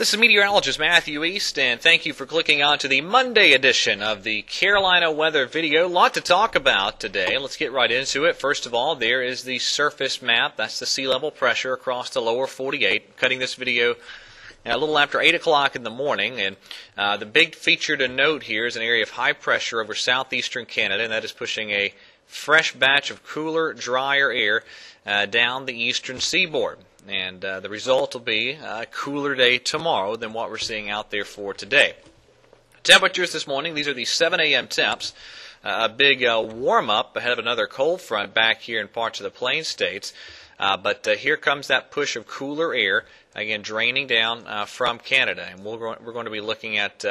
This is Meteorologist Matthew East, and thank you for clicking on to the Monday edition of the Carolina weather video. A lot to talk about today. Let's get right into it. First of all, there is the surface map. That's the sea level pressure across the lower 48. Cutting this video a little after 8 o'clock in the morning, and the big feature to note here is an area of high pressure over southeastern Canada, and that is pushing a fresh batch of cooler, drier air down the eastern seaboard. And the result will be a cooler day tomorrow than what we're seeing out there for today. Temperatures this morning, these are the 7 a.m. temps. A big warm-up ahead of another cold front back here in parts of the Plain States. But here comes that push of cooler air, again draining down from Canada. And we're going to be looking at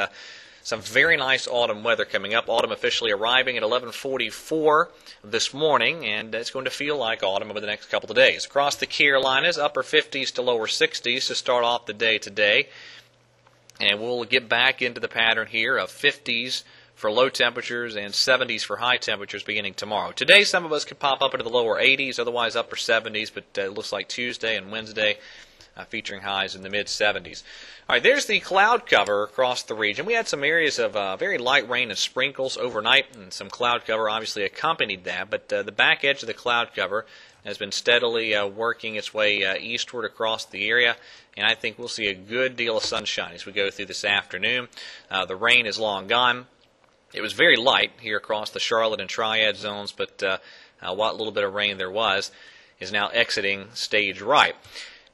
some very nice autumn weather coming up. Autumn officially arriving at 11:44 this morning, and it's going to feel like autumn over the next couple of days. Across the Carolinas, upper 50s to lower 60s to start off the day today. And we'll get back into the pattern here of 50s for low temperatures and 70s for high temperatures beginning tomorrow. Today, some of us could pop up into the lower 80s, otherwise upper 70s, but it looks like Tuesday and Wednesday featuring highs in the mid-70s. All right, there's the cloud cover across the region. We had some areas of very light rain and sprinkles overnight, and some cloud cover obviously accompanied that, but the back edge of the cloud cover has been steadily working its way eastward across the area, and I think we'll see a good deal of sunshine as we go through this afternoon. The rain is long gone. It was very light here across the Charlotte and Triad zones, but what little bit of rain there was is now exiting stage right.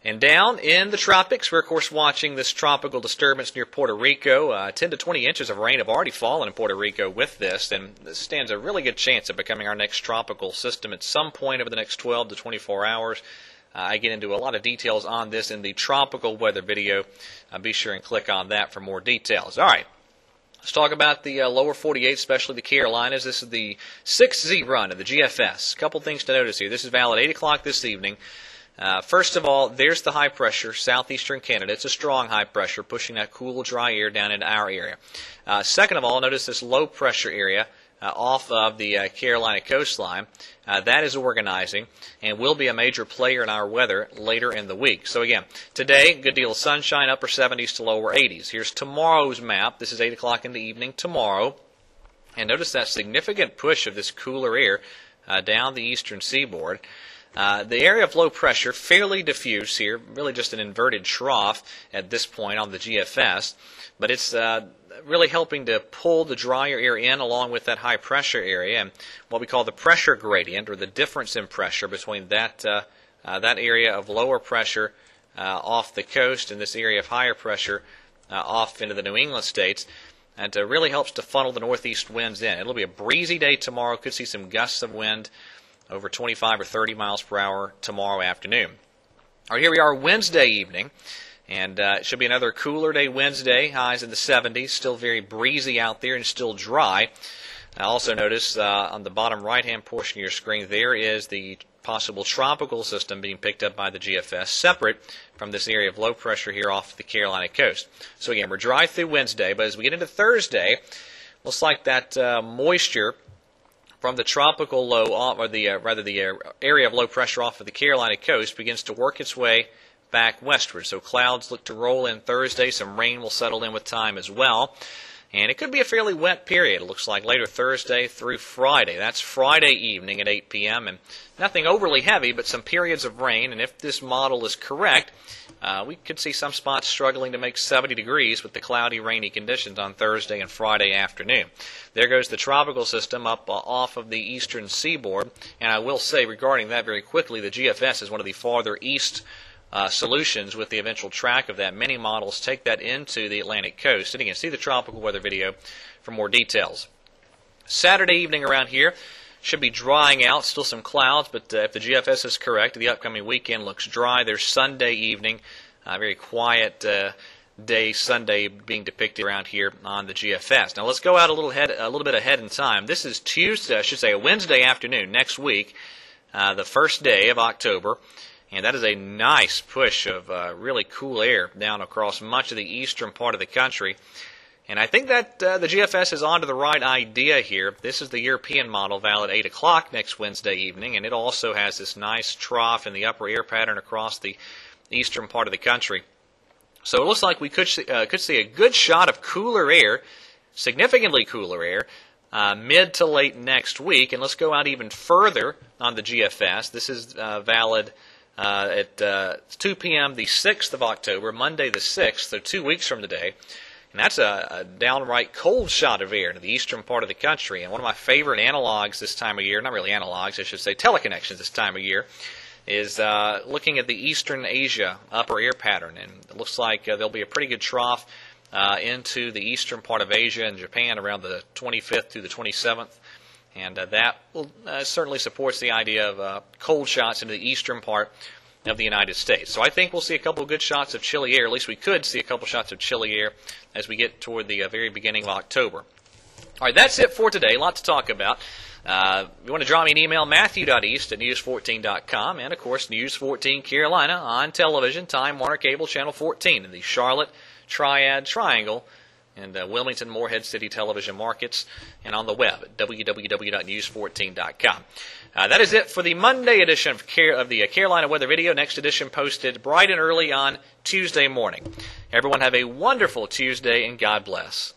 And down in the tropics, we're of course watching this tropical disturbance near Puerto Rico. 10 to 20 inches of rain have already fallen in Puerto Rico with this, and this stands a really good chance of becoming our next tropical system at some point over the next 12 to 24 hours. I get into a lot of details on this in the tropical weather video. Be sure and click on that for more details. All right. Let's talk about the lower 48, especially the Carolinas. This is the 6Z run of the GFS. A couple things to notice here. This is valid 8 o'clock this evening. First of all, there's the high pressure, southeastern Canada. It's a strong high pressure, pushing that cool, dry air down into our area. Second of all, notice this low pressure area off of the Carolina coastline. That is organizing and will be a major player in our weather later in the week. So again, today, good deal of sunshine, upper 70s to lower 80s. Here's tomorrow's map. This is 8 o'clock in the evening tomorrow. And notice that significant push of this cooler air down the eastern seaboard. The area of low pressure, fairly diffuse here, really just an inverted trough at this point on the GFS, but it's really helping to pull the drier air in along with that high pressure area, and what we call the pressure gradient, or the difference in pressure between that area of lower pressure off the coast and this area of higher pressure off into the New England states. And it really helps to funnel the northeast winds in. It'll be a breezy day tomorrow. Could see some gusts of wind over 25 or 30 miles per hour tomorrow afternoon. All right, here we are Wednesday evening, and it should be another cooler day Wednesday, highs in the 70s, still very breezy out there and still dry. Also notice on the bottom right-hand portion of your screen, there is the possible tropical system being picked up by the GFS, separate from this area of low pressure here off the Carolina coast. So again, we're dry through Wednesday, but as we get into Thursday, looks like that moisture from the tropical low, or the area of low pressure off of the Carolina coast begins to work its way back westward. So clouds look to roll in Thursday. Some rain will settle in with time as well. And it could be a fairly wet period. It looks like later Thursday through Friday. That's Friday evening at 8 p.m. And nothing overly heavy, but some periods of rain. And if this model is correct, we could see some spots struggling to make 70 degrees with the cloudy, rainy conditions on Thursday and Friday afternoon. There goes the tropical system up off of the eastern seaboard. And I will say regarding that very quickly, the GFS is one of the farther east solutions with the eventual track of that. Many models take that into the Atlantic coast. And again, see the tropical weather video for more details. Saturday evening around here should be drying out, still some clouds, but if the GFS is correct, the upcoming weekend looks dry. There's Sunday evening, very quiet day Sunday being depicted around here on the GFS. Now let's go out a little bit ahead in time. This is Tuesday, I should say, a Wednesday afternoon next week, the first day of October. And that is a nice push of really cool air down across much of the eastern part of the country. And I think that the GFS is onto the right idea here. This is the European model, valid 8 o'clock next Wednesday evening, and it also has this nice trough in the upper air pattern across the eastern part of the country. So it looks like we could see a good shot of cooler air, significantly cooler air, mid to late next week. And let's go out even further on the GFS. This is valid at 2 p.m. the 6th of October, Monday the 6th, so 2 weeks from today. And that's a downright cold shot of air into the eastern part of the country. And one of my favorite analogs this time of year, not really analogs, I should say teleconnections this time of year, is looking at the eastern Asia upper air pattern. And it looks like there'll be a pretty good trough into the eastern part of Asia and Japan around the 25th through the 27th. And that will, certainly supports the idea of cold shots into the eastern part of the United States. So I think we'll see a couple of good shots of chilly air. At least we could see a couple shots of chilly air as we get toward the very beginning of October. All right, that's it for today. A lot to talk about. You want to draw me an email, matthew.east@news14.com, and, of course, News 14 Carolina on television, Time Warner Cable Channel 14 in the Charlotte Triad Triangle and Wilmington, Morehead City television markets, and on the web at www.news14.com. That is it for the Monday edition of the Carolina Weather Video. Next edition posted bright and early on Tuesday morning. Everyone have a wonderful Tuesday, and God bless.